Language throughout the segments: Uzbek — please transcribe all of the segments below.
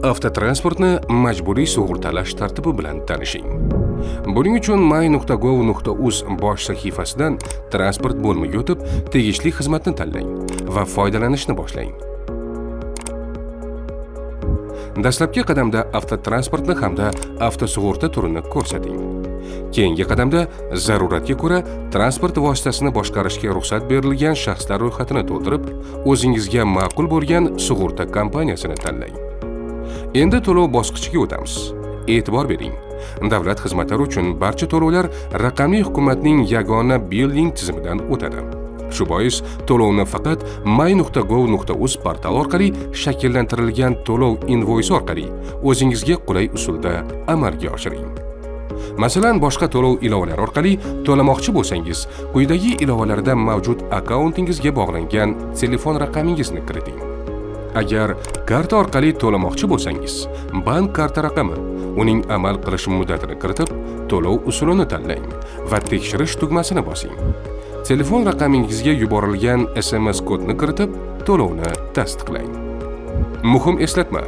Avtotransportni majburiy sug'urtalash tartibi bilan tanishing. Buning uchun my.gov.uz bosh sahifasidan transport bo'limiga o'tib, tegishli xizmatni tanlang va foydalanishni boshlang. Dastlabki qadamda avtotransportni hamda avtosug'urta turini ko'rsating. Keyingi qadamda zaruratga ko'ra transport vositasini boshqarishga ruxsat berilgan shaxslar ro'yxatini to'ldirib, o'zingizga ma'qul bo'lgan sug'urta kompaniyasini tanlang. Endi to'lov bosqichiga o'tamiz. E'tibor bering. Davlat xizmatlari uchun barcha to'lovlar raqamli hukumatning yagona billing tizimidan o'tadi. Shu bois to'lovni faqat my.gov.uz portali orqali shakllantirilgan to'lov invoysi orqali o'zingizga qulay usulda amalga oshiring. Masalan, boshqa to'lov ilovalari orqali to'lamoqchi bo'lsangiz, quyidagi ilovalarda mavjud akkauntingizga bog'langan telefon raqamingizni kiriting. Agar karta orqali to'lamoqchi bo'lsangiz, bank karta raqami, uning amal qilish muddatini kiritib, to'lov usulini tanlang va tekshirish tugmasini bosing. Telefon raqamingizga yuborilgan SMS kodni kiritib, to'lovni tasdiqlang. Muhim eslatma: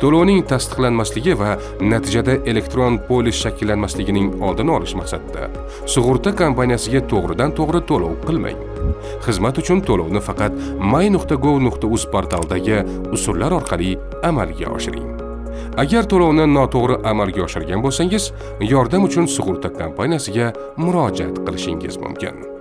to'lovning tasdiqlanmasligi va natijada elektron polis shakllanmasligining oldini olish maqsadida sug'urta kompaniyasiga to'g'ridan-to'g'ri to'lov qilmang. Xizmat uchun to'lovni faqat my.gov.uz portalidagi usullar orqali amalga oshiring. Agar to'lovni noto'g'ri amalga oshirgan bo'lsangiz, yordam uchun sug'urta kompaniyasiga murojaat qilishingiz mumkin.